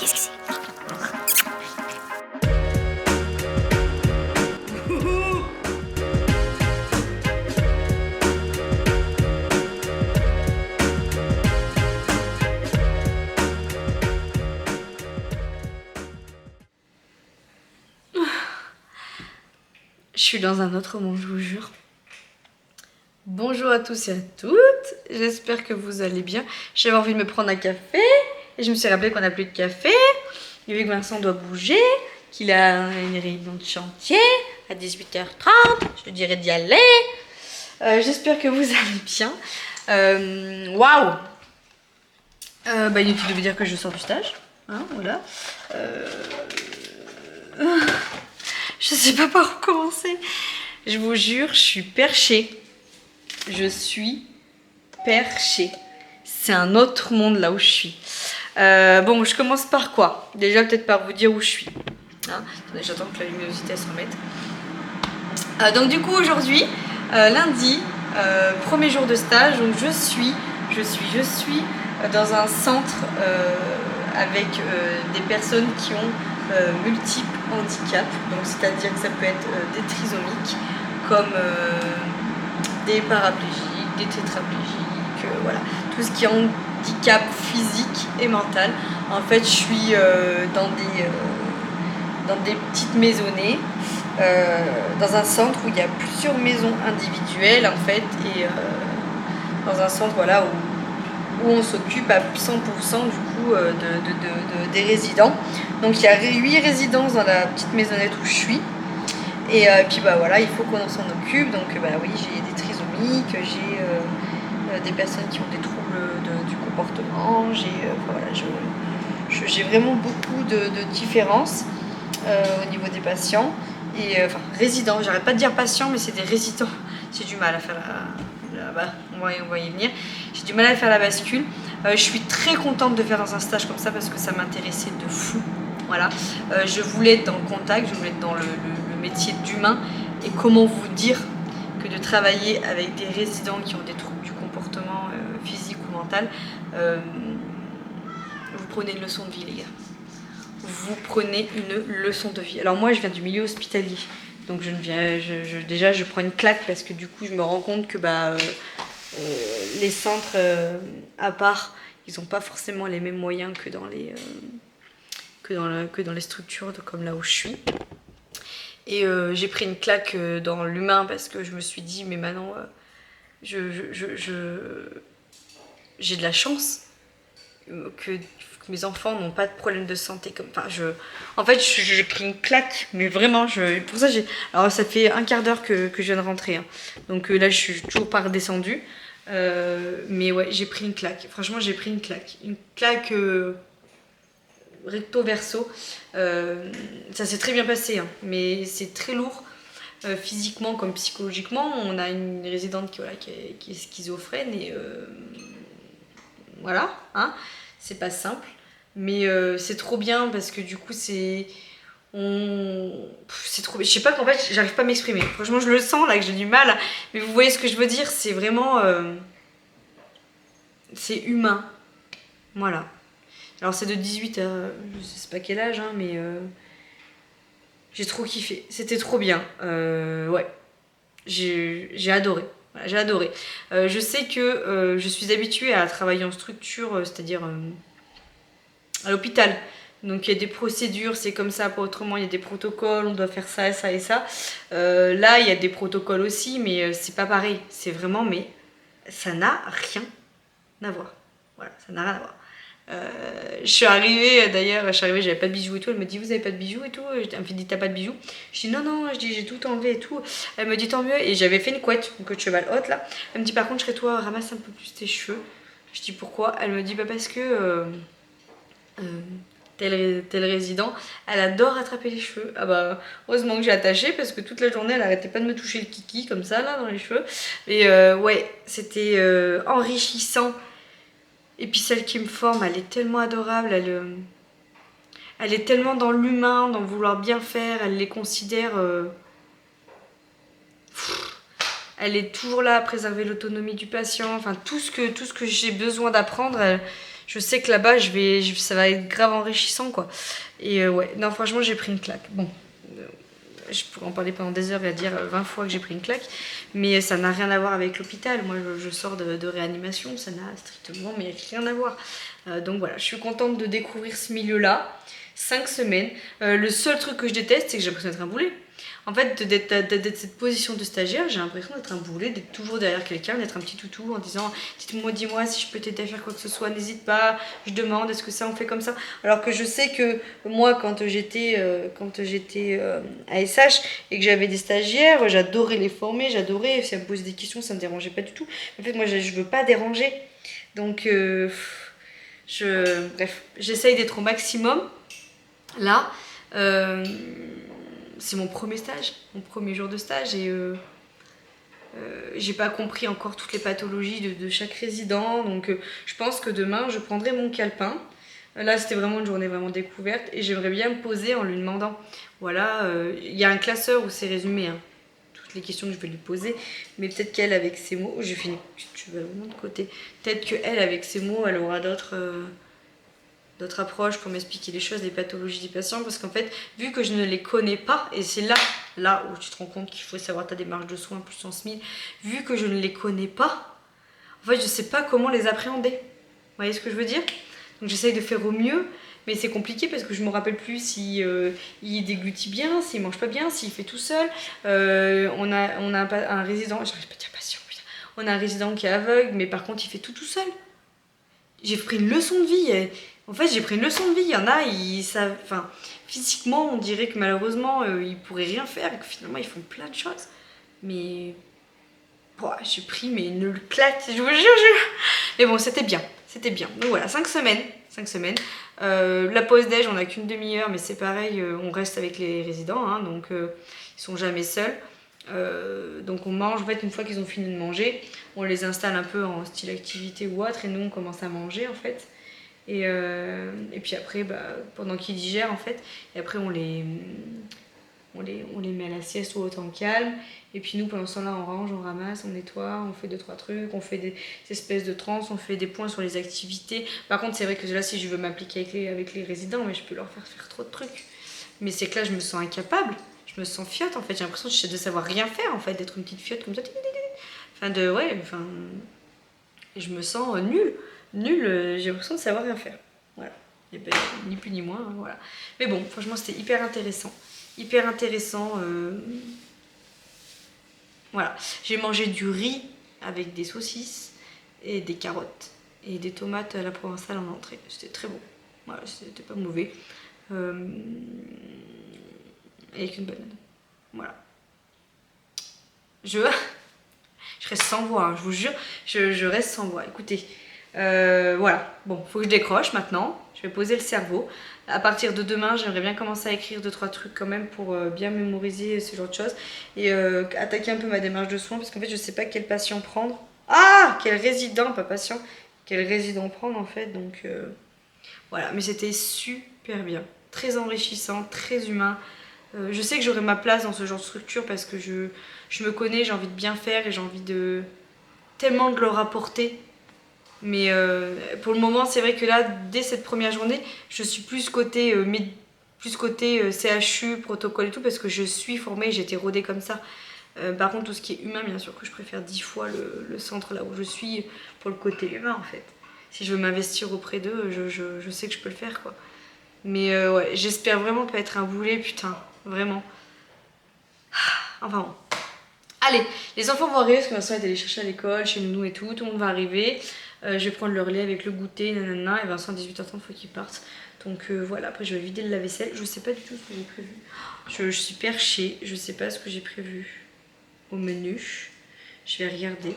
Qu'est-ce que c'est? Je suis dans un autre monde, je vous jure. Bonjour à tous et à toutes, j'espère que vous allez bien. J'avais envie de me prendre un café et je me suis rappelé qu'on n'a plus de café. Et vu que Vincent doit bouger, qu'il a une réunion de chantier à 18h30, je dirais d'y aller. J'espère que vous allez bien. Waouh! Inutile de vous dire que je sors du stage. Hein, voilà. Je sais pas par où commencer. Je vous jure, je suis perchée. Je suis perchée. C'est un autre monde là où je suis. Bon, je commence par quoi? Déjà, peut-être par vous dire où je suis. Hein, attendez, j'attends que la luminosité se remette. Donc, du coup, aujourd'hui, lundi, premier jour de stage. Donc, je suis dans un centre avec des personnes qui ont multiples handicaps. Donc, c'est-à-dire que ça peut être des trisomiques, comme des paraplégiques, des tétraplégiques, voilà, tout ce qui est handicap physique et mental. En fait, je suis dans des petites maisonnées, dans un centre où il y a plusieurs maisons individuelles en fait, et dans un centre voilà où on s'occupe à 100% du coup des résidents. Donc il y a 8 résidences dans la petite maisonnette où je suis. Et puis bah voilà, il faut qu'on s'en occupe. Donc bah oui, j'ai des trisomiques, j'ai des personnes qui ont des troubles du comportement, j'ai vraiment beaucoup de différences au niveau des patients. Et enfin, résidents, j'arrête pas de dire patients, mais c'est des résidents. J'ai du mal à faire on va y venir. J'ai du mal à faire la bascule. Je suis très contente de faire dans un stage comme ça parce que ça m'intéressait de fou. Voilà. Je voulais être dans le contact, je voulais être dans le métier d'humain. Et comment vous dire que de travailler avec des résidents qui ont des troubles du comportement physique ou mental, vous prenez une leçon de vie, les gars. Vous prenez une leçon de vie. Alors moi, je viens du milieu hospitalier. Donc déjà, je prends une claque parce que du coup, je me rends compte que les centres à part, ils n'ont pas forcément les mêmes moyens que dans les structures comme là où je suis. Et j'ai pris une claque dans l'humain parce que je me suis dit, mais maintenant, j'ai de la chance que mes enfants n'ont pas de problème de santé. En fait, j'ai pris une claque, mais vraiment, pour ça, alors ça fait un quart d'heure que je viens de rentrer. Hein. Donc là, je suis toujours pas redescendue. Mais ouais, j'ai pris une claque. Franchement, j'ai pris une claque. Une claque recto verso. Ça s'est très bien passé, hein, mais c'est très lourd. Physiquement comme psychologiquement. On a une résidente qui est schizophrène et voilà, hein, c'est pas simple, mais c'est trop bien parce que du coup c'est trop, je sais pas, qu'en fait j'arrive pas à m'exprimer, franchement je le sens là que j'ai du mal, mais vous voyez ce que je veux dire, c'est vraiment c'est humain, voilà. Alors c'est de 18 à je sais pas quel âge, hein, mais j'ai trop kiffé, c'était trop bien, ouais, j'ai adoré. Voilà, j'ai adoré. Je sais que je suis habituée à travailler en structure, c'est-à-dire à l'hôpital. Donc il y a des procédures, c'est comme ça, pas autrement, il y a des protocoles, on doit faire ça, ça et ça. Là, il y a des protocoles aussi, mais c'est pas pareil. C'est vraiment, mais ça n'a rien à voir. Voilà, ça n'a rien à voir. Je suis arrivée, j'avais pas de bijoux et tout. Elle me dit, vous avez pas de bijoux et tout? Elle me dit, t'as pas de bijoux? Je dis, non, j'ai tout enlevé et tout. Elle me dit, tant mieux. Et j'avais fait une couette, une queue de cheval haute là. Elle me dit, par contre, je serais toi, ramasse un peu plus tes cheveux. Je dis, pourquoi? Elle me dit, parce que tel résident, elle adore attraper les cheveux. Ah bah, heureusement que j'ai attaché parce que toute la journée, elle arrêtait pas de me toucher le kiki comme ça là dans les cheveux. Et ouais, c'était enrichissant. Et puis celle qui me forme, elle est tellement adorable, elle est tellement dans l'humain, dans vouloir bien faire, elle les considère... elle est toujours là à préserver l'autonomie du patient, enfin tout ce que j'ai besoin d'apprendre, Je sais que là-bas, ça va être grave enrichissant, quoi. Et ouais, non, franchement, j'ai pris une claque. Bon, je pourrais en parler pendant des heures et à dire 20 fois que j'ai pris une claque, mais ça n'a rien à voir avec l'hôpital. Moi, je sors de réanimation, ça n'a strictement mais rien à voir. Donc voilà, je suis contente de découvrir ce milieu-là. 5 semaines. Le seul truc que je déteste, c'est que j'ai l'impression d'être un boulet. En fait, d'être cette position de stagiaire, j'ai l'impression d'être un boulet, d'être toujours derrière quelqu'un, d'être un petit toutou en disant dis-moi si je peux t'aider à faire quoi que ce soit, n'hésite pas, je demande, est-ce que ça on fait comme ça. Alors que je sais que moi, quand j'étais à SH et que j'avais des stagiaires, j'adorais les former, j'adorais, si elles me posaient des questions, ça me dérangeait pas du tout. En fait, moi, je veux pas déranger. Donc, bref, j'essaye d'être au maximum. Là, c'est mon premier stage, mon premier jour de stage et j'ai pas compris encore toutes les pathologies de chaque résident. Donc je pense que demain, je prendrai mon calepin. Là, c'était vraiment une journée vraiment découverte et j'aimerais bien me poser en lui demandant, voilà, il y a un classeur où c'est résumé, hein, toutes les questions que je vais lui poser, mais peut-être qu'elle, avec ses mots, je finis, tu vas vraiment de côté, peut-être qu'elle, avec ses mots, elle aura d'autres approches pour m'expliquer les choses, les pathologies des patients, parce qu'en fait, vu que je ne les connais pas, et c'est là où tu te rends compte qu'il faut savoir ta démarche de soins plus 1000, vu que je ne les connais pas, en fait, je ne sais pas comment les appréhender. Vous voyez ce que je veux dire? Donc j'essaye de faire au mieux, mais c'est compliqué parce que je me rappelle plus si il déglutit bien, s'il mange pas bien, s'il fait tout seul. On a un résident, j'arrive pas à dire patient, putain. On a un résident qui est aveugle, mais par contre il fait tout seul. J'ai pris une leçon de vie. En fait, j'ai pris une leçon de vie. Il y en a, enfin, physiquement, on dirait que malheureusement, ils pourraient rien faire et que finalement, ils font plein de choses. Mais j'ai pris une claque, je vous jure. Mais bon, c'était bien. Donc voilà, 5 semaines. 5 semaines. La pause déj, on n'a qu'une demi-heure, mais c'est pareil, on reste avec les résidents, hein, donc ils sont jamais seuls. Donc on mange, en fait, une fois qu'ils ont fini de manger, on les installe un peu en style activité ou autre, et nous on commence à manger en fait. Et puis après, pendant qu'ils digèrent en fait, et après on les met à la sieste ou au temps calme. Et puis nous, pendant ce temps-là, on range, on ramasse, on nettoie, on fait 2-3 trucs, on fait des espèces de trans, on fait des points sur les activités. Par contre, c'est vrai que là, si je veux m'appliquer avec les résidents, mais je peux leur faire trop de trucs. Mais c'est que là, je me sens incapable. Je me sens fiotte, en fait. J'ai l'impression de savoir rien faire, en fait, d'être une petite fiotte comme ça. Je me sens nulle. J'ai l'impression de savoir rien faire. Voilà. Et ben, ni plus ni moins, hein, voilà. Mais bon, franchement, c'était hyper intéressant. Voilà, j'ai mangé du riz avec des saucisses et des carottes et des tomates à la provençale en entrée. C'était très bon. Voilà, c'était pas mauvais. Avec une banane. Voilà. Je reste sans voix, hein, je vous jure. Je reste sans voix. Écoutez, voilà. Bon, faut que je décroche maintenant. Je vais poser le cerveau. À partir de demain, j'aimerais bien commencer à écrire 2-3 trucs quand même pour bien mémoriser ce genre de choses. Et attaquer un peu ma démarche de soins parce qu'en fait, je sais pas quel patient prendre. Ah, quel résident, pas patient. Quel résident prendre en fait. Donc voilà, mais c'était super bien. Très enrichissant, très humain. Je sais que j'aurai ma place dans ce genre de structure parce que je me connais, j'ai envie de bien faire et j'ai envie de tellement de leur apporter. Mais pour le moment, c'est vrai que là, dès cette première journée, je suis plus côté, CHU, protocole et tout, parce que je suis formée, j'ai été rodée comme ça. Par contre, tout ce qui est humain, bien sûr que je préfère 10 fois le centre là où je suis pour le côté humain en fait. Si je veux m'investir auprès d'eux, je sais que je peux le faire quoi. Mais ouais, j'espère vraiment pas être un boulet, putain, vraiment. Enfin bon. Allez, les enfants vont arriver parce que ma soeur est allée chercher à l'école, chez nous et tout le monde va arriver. Je vais prendre leur lait avec le goûter, nanana, et Vincent à 18h30, faut qu'il parte. Donc voilà, après je vais vider le lave-vaisselle. Je sais pas du tout ce que j'ai prévu. Je suis perchée, je sais pas ce que j'ai prévu au menu. Je vais regarder.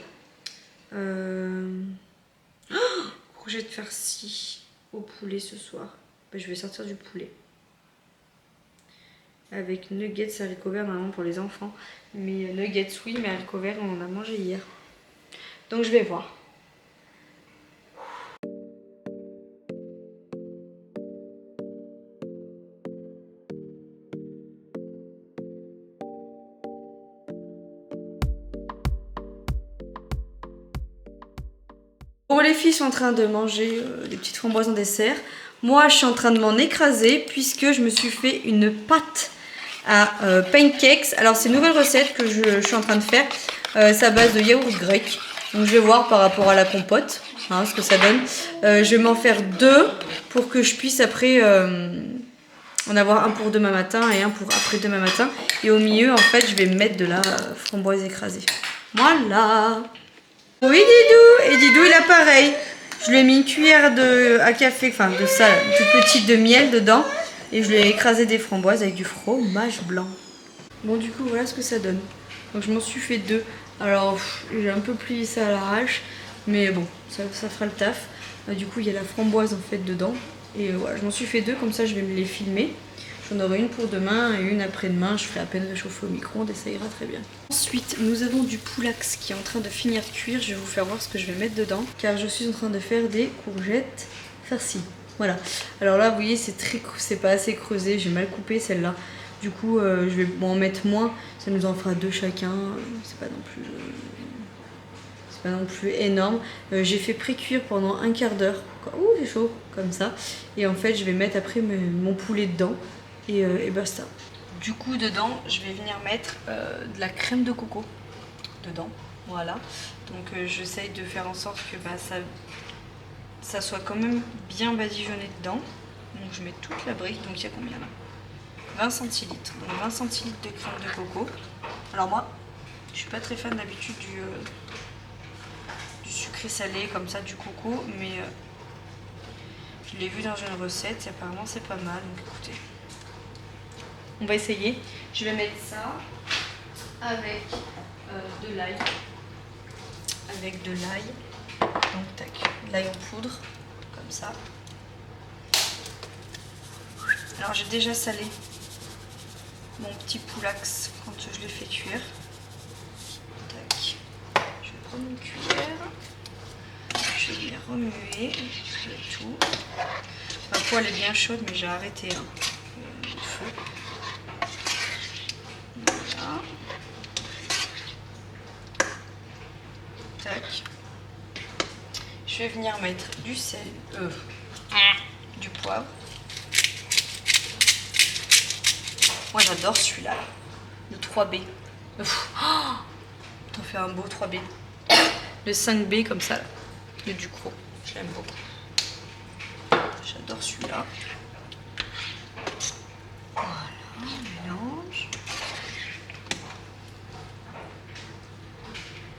Projet de farci au poulet ce soir. Je vais sortir du poulet. Avec nuggets haricots verts normalement pour les enfants. Mais nuggets oui, mais haricots verts on en a mangé hier. Donc je vais voir. Bon, les filles sont en train de manger des petites framboises en dessert. Moi, je suis en train de m'en écraser puisque je me suis fait une pâte à pancakes. Alors, c'est une nouvelle recette que je suis en train de faire. C'est à base de yaourt grec. Donc, je vais voir par rapport à la compote ce que ça donne. Je vais m'en faire 2 pour que je puisse après en avoir un pour demain matin et un pour après demain matin. Et au milieu, en fait, je vais mettre de la framboise écrasée. Voilà. Oui, Didou. Et Didou, il a pareil. Je lui ai mis une cuillère à café, enfin de ça, toute petite de miel dedans. Et je lui ai écrasé des framboises avec du fromage blanc. Bon, du coup, voilà ce que ça donne. Donc, je m'en suis fait 2. Alors, j'ai un peu plié ça à l'arrache. Mais bon, ça fera le taf. Du coup, il y a la framboise en fait dedans. Et voilà, je m'en suis fait 2. Comme ça, je vais me les filmer. J'en aurai une pour demain et une après-demain. Je ferai à peine réchauffer au micro-ondes et ça ira très bien. Ensuite, nous avons du poulax qui est en train de finir de cuire. Je vais vous faire voir ce que je vais mettre dedans. Car je suis en train de faire des courgettes farcies. Voilà. Alors là, vous voyez, c'est pas assez creusé. J'ai mal coupé celle-là. Du coup, je vais en mettre moins. Ça nous en fera 2 chacun. C'est pas non plus énorme. J'ai fait pré-cuire pendant un quart d'heure. Ouh, c'est chaud, comme ça. Et en fait, je vais mettre après mon poulet dedans. Et basta. Du coup, dedans, je vais venir mettre de la crème de coco dedans. Voilà. Donc, j'essaye de faire en sorte que ça soit quand même bien badigeonné dedans. Donc, je mets toute la brique. Donc, il y a combien là? 20 centilitres. Donc, 20 centilitres de crème de coco. Alors, moi, je suis pas très fan d'habitude du sucré salé, comme ça, du coco. Mais je l'ai vu dans une recette et apparemment, c'est pas mal. Donc, écoutez. On va essayer. Je vais mettre ça avec de l'ail. Avec de l'ail. Donc tac, de l'ail en poudre, comme ça. Alors j'ai déjà salé mon petit poulax quand je l'ai fait cuire. Tac. Je vais prendre une cuillère. Je vais bien remuer le tout. Ma poêle est bien chaude mais j'ai arrêté le feu. Voilà. Tac. Je vais venir mettre du sel, du poivre. Moi j'adore celui-là, le 3B. T'en fais un beau 3B. Le 5B comme ça, là. Le Ducros, j'aime beaucoup. J'adore celui-là. Voilà, on mélange.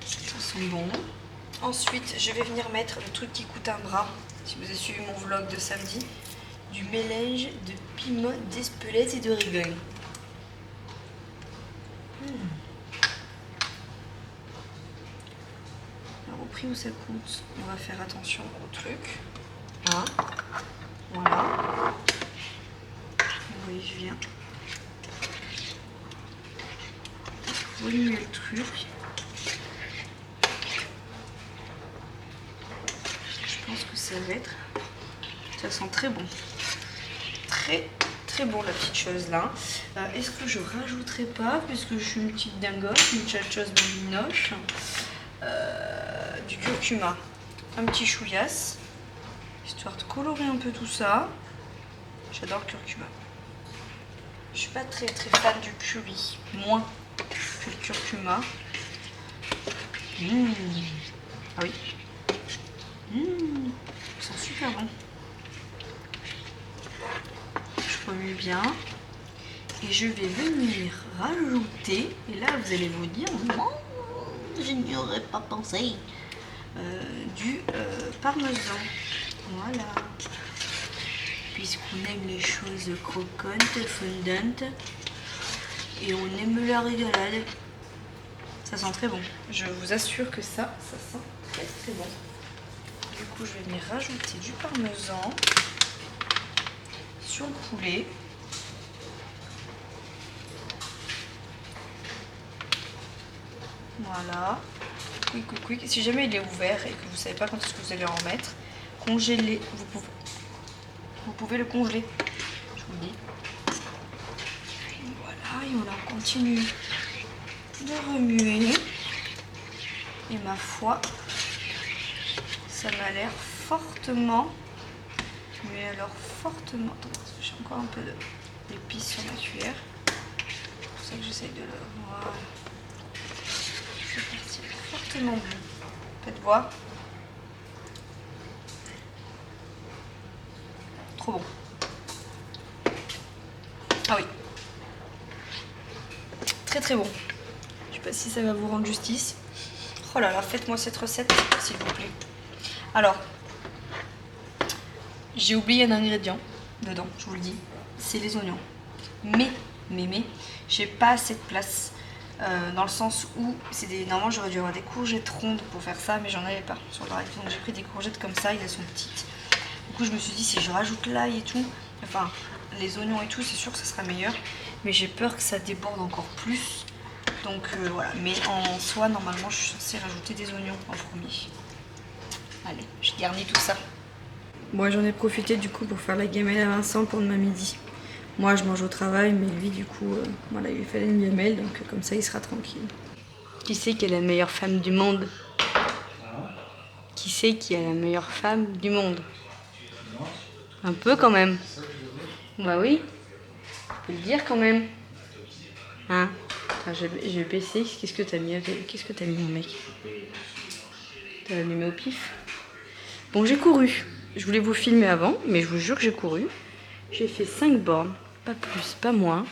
Ça sent bon. Ensuite, je vais venir mettre le truc qui coûte un bras, si vous avez suivi mon vlog de samedi, du mélange de piment, d'espelette et d'origan. Alors, au prix où ça coûte, on va faire attention au truc. Hein, voilà. Oui, je viens remuer le truc. Je pense que ça va être... Ça sent très bon. Très bon la petite chose là. Est-ce que je rajouterai pas, puisque je suis une petite dingoche, une chose bambinoche, du curcuma. Un petit chouillasse, histoire de colorer un peu tout ça. J'adore le curcuma. Je suis pas très fan du curry, moins que le curcuma. Ah oui. Ça sent super bon. Je remue bien. Et je vais venir rajouter, et là vous allez vous dire, non, je n'y aurais pas pensé, du parmesan. Voilà. Puisqu'on aime les choses croquantes, fondantes, et on aime la régalade. Ça sent très bon. Je vous assure que ça sent très bon. Du coup, je vais venir rajouter du parmesan sur le poulet. Voilà. Quick. Si jamais il est ouvert et que vous ne savez pas quand est-ce que vous allez en mettre, congélez. Vous pouvez le congeler. Je vous le dis. Voilà, et on continue de remuer. Et ma foi, Ça m'a l'air fortement, mais alors fortement. Attends, parce que j'ai encore un peu d'épices sur ma cuillère. C'est pour ça que j'essaye de le... Voilà. C'est parti, fortement bon. Faites voir. Trop bon. Ah oui. Très très bon. Je sais pas si ça va vous rendre justice. Oh là là, faites-moi cette recette, s'il vous plaît. Alors, j'ai oublié un ingrédient dedans, je vous le dis, c'est les oignons. Mais, j'ai pas assez de place. Dans le sens où, normalement j'aurais dû avoir des courgettes rondes pour faire ça, mais j'en avais pas sur le drive. Donc j'ai pris des courgettes comme ça, elles sont petites. Du coup je me suis dit, si je rajoute l'ail et tout, enfin les oignons et tout, c'est sûr que ça sera meilleur. Mais j'ai peur que ça déborde encore plus. Donc voilà, mais en soi, normalement, je suis censée rajouter des oignons en premier. Allez, je garnis tout ça. Bon, j'en ai profité du coup pour faire la gamelle à Vincent pour demain midi. Moi, je mange au travail, mais lui, du coup, voilà, il lui fallait une gamelle, donc comme ça, il sera tranquille. Qui c'est qui est la meilleure femme du monde? Qui c'est qui est la meilleure femme du monde? Un peu quand même. Bah oui, faut le dire quand même. Hein? Je vais baisser. Qu'est-ce que t'as mis? Qu'est-ce que t'as mis, mon mec? T'as allumé au pif? Bon, j'ai couru. Je voulais vous filmer avant, mais je vous jure que j'ai couru. J'ai fait 5 bornes, pas plus, pas moins,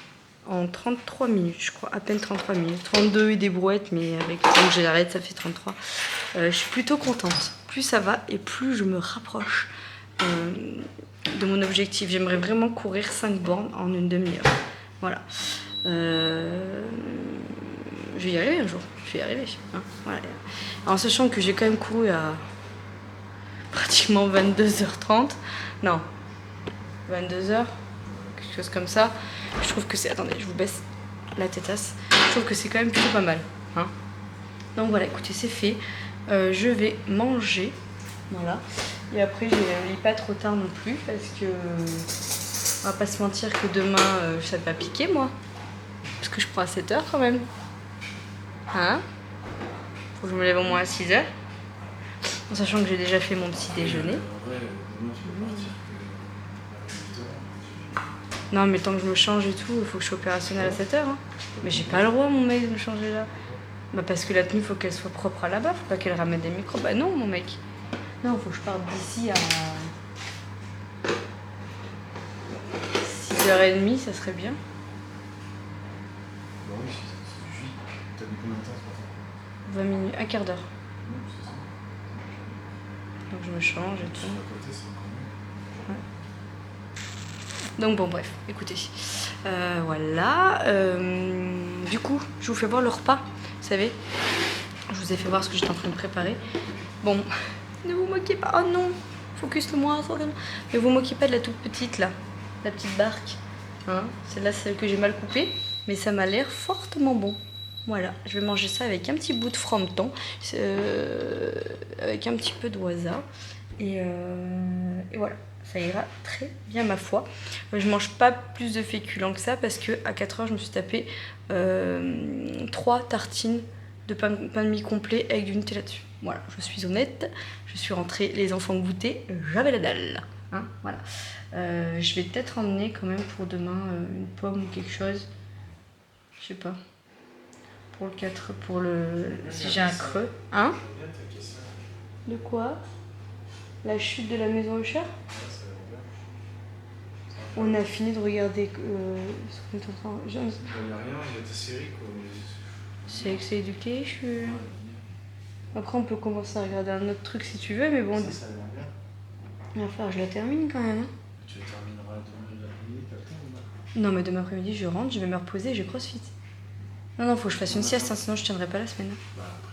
en 33 minutes, je crois, à peine 33 minutes. 32 et des brouettes, mais avec le temps que j'ai arrêté, ça fait 33. Je suis plutôt contente. Plus ça va et plus je me rapproche de mon objectif. J'aimerais vraiment courir 5 bornes en une demi-heure. Voilà. Je vais y arriver un jour, je vais y arriver. Hein, voilà. En sachant que j'ai quand même couru à pratiquement 22h30. Non, 22h, quelque chose comme ça. Je trouve que c'est... Attendez, je vous baisse la têtasse. Je trouve que c'est quand même plutôt pas mal. Hein. Donc voilà, écoutez, c'est fait. Je vais manger. Voilà. Et après, je ne lis pas trop tard non plus parce que... On va pas se mentir que demain, ça va piquer, moi. Parce que je prends à 7h quand même. Hein? Faut que je me lève au moins à 6h. En sachant que j'ai déjà fait mon petit déjeuner. Non, mais tant que je me change et tout, il faut que je sois opérationnelle à 7h. Hein. Mais j'ai pas le droit, mon mec, de me changer là. Bah, parce que la tenue, faut qu'elle soit propre à là-bas. Faut pas qu'elle ramène des microbes. Bah, non, mon mec. Non, faut que je parte d'ici à 6h30, ça serait bien. Bah oui, c'est juste. T'as mis combien de temps ce matin? 20 minutes, un quart d'heure. Donc je me change et tout. Ouais. Donc bon, bref, écoutez. Voilà. Du coup, je vous fais voir le repas. Vous savez, je vous ai fait voir ce que j'étais en train de préparer. Bon, ne vous moquez pas. Oh non, focus le moins. Ne vous moquez pas de la toute petite là. La petite barque. Hein, celle-là, c'est celle que j'ai mal coupée. Mais ça m'a l'air fortement bon. Voilà, je vais manger ça avec un petit bout de frometon, avec un petit peu d'oisa. Et voilà, ça ira très bien ma foi. Je mange pas plus de féculents que ça parce que à 4h, je me suis tapé 3 tartines de pain de mie complet avec du Nutella dessus. Voilà, je suis honnête, je suis rentrée, les enfants goûtaient, j'avais la dalle. Hein, voilà. Je vais peut-être emmener quand même pour demain une pomme ou quelque chose. Je sais pas. Pour le 4, pour le... Si j'ai un creux. Hein? De quoi? La chute de la maison Usher? On a fini de regarder ce qu'on est en train... Il n'y a rien, il y a ta série quoi. Sex Education. Après on peut commencer à regarder un autre truc si tu veux, mais bon... Ça a l'air bien. Il va falloir que je la termine quand même. Hein. Tu termineras demain l'après-midi, t'as le temps ou pas? Non mais demain après-midi je rentre, je vais me reposer et je crossfit. Non, faut que je fasse une sieste, hein, sinon je tiendrai pas la semaine. Bah après,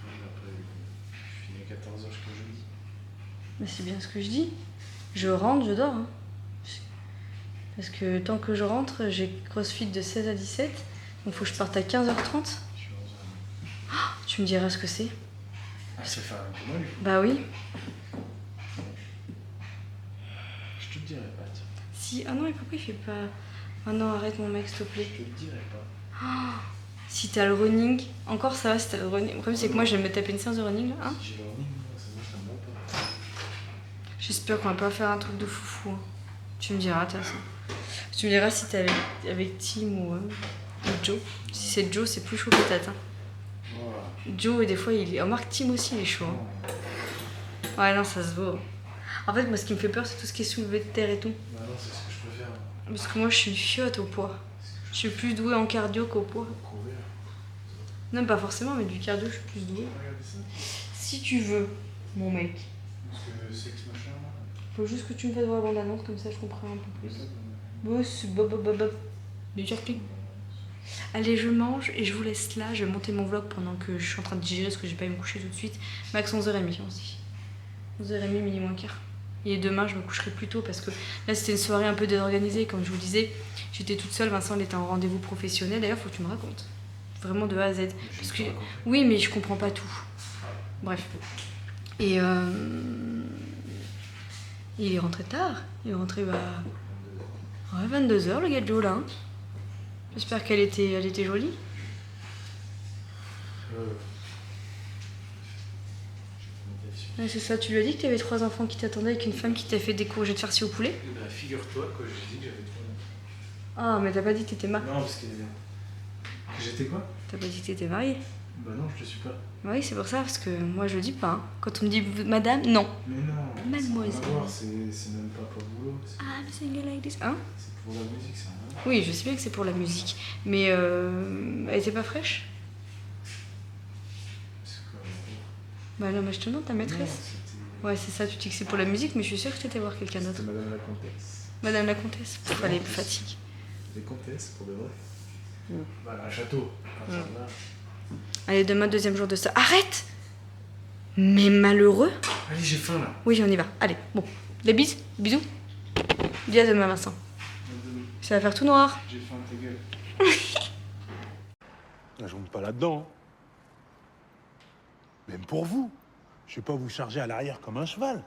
je finis à 14h jusqu'à jeudi. Mais c'est bien ce que je dis. Je rentre, je dors. Hein. Parce que tant que je rentre, j'ai crossfit de 16 à 17. Donc faut que je parte à 15h30. Oh, tu me diras ce que c'est. Ah, c'est faire un peu mal. Bah oui. Je te le dirai pas, tiens. Si. Ah non, mais pourquoi il fait pas... Ah non, arrête mon mec, s'il te plaît. Je te le dirai pas. Oh, si t'as le running, encore ça va si t'as le running. Le problème c'est que moi je vais me taper une séance de running là. Hein, si j'ai le running, ça me va pas. J'espère qu'on va pas faire un truc de foufou. Hein. Tu me diras, de toute façon. Tu me diras si t'es avec Tim ou Joe. Si c'est Joe, c'est plus chaud peut-être. Hein. Voilà. Joe, et des fois, il est. Oh, Marc Tim aussi, il est chaud. Hein. Ouais, non, ça se vaut. En fait, moi, ce qui me fait peur, c'est tout ce qui est soulevé de terre et tout. Bah non, c'est ce que je préfère. Parce que moi, je suis une fiotte au poids. Je suis plus douée en cardio qu'au poids. Courir. Non, pas forcément, mais du cardio, je suis plus douée. Regardez ça. Si tu veux, mon mec, Parce que sexe machin là. faut juste que tu me fasses voir la bande-annonce, comme ça je comprends un peu plus. Bon, c'est bob. Déjà clic. Allez, je mange et je vous laisse là. Je vais monter mon vlog pendant que je suis en train de digérer parce que j'ai pas me coucher tout de suite. Max 11h30 aussi. 11h30, minuit moins quart. Et demain, je me coucherai plus tôt parce que là, c'était une soirée un peu désorganisée. Comme je vous disais, j'étais toute seule. Vincent, il était en rendez-vous professionnel. D'ailleurs, faut que tu me racontes. Vraiment de A à Z. Parce que... Oui, mais je comprends pas tout. Bref. Et il est rentré tard. Il est rentré ouais, 22h, le gars de Joe là. Hein. J'espère qu'elle était jolie. Ouais, c'est ça, tu lui as dit que tu avais 3 enfants qui t'attendaient avec une femme qui t'a fait des courgettes farcies au poulet? Eh ben, figure-toi que j'ai dit que j'avais 3 Ah, mais t'as pas dit que t'étais mariée? Non, parce que j'étais quoi? T'as pas dit que t'étais mariée? Bah non, je le suis pas. Bah oui, c'est pour ça, parce que moi je le dis pas. Hein. Quand on me dit madame, non. Mais non. Mademoiselle. Ça n'a rien à voir, c'est même pas pour le boulot. I'm single like this. Hein? C'est pour la musique, ça. Hein. Oui, je sais bien que c'est pour la musique. Mais elle était pas fraîche? C'est quoi? Bah non, mais je te demande ta Non, maîtresse. c'était... Ouais, c'est ça, tu dis que c'est pour la musique, mais je suis sûre que t'étais voir quelqu'un d'autre. C'était Madame la Comtesse. Madame la comtesse. Pff, elle est fatigue. Les comtesses, pour de vrai. Bah, un château. Enfin, ça va. Allez, demain, 2e jour de ça. Arrête! Mais malheureux. Allez, j'ai faim là. Oui, on y va. Allez, bon. Des bises, bisous. Dis à demain, Vincent. Ça va faire tout noir. J'ai faim, ta gueule. Je ne monte pas là-dedans. Même pour vous. Je ne vais pas vous charger à l'arrière comme un cheval.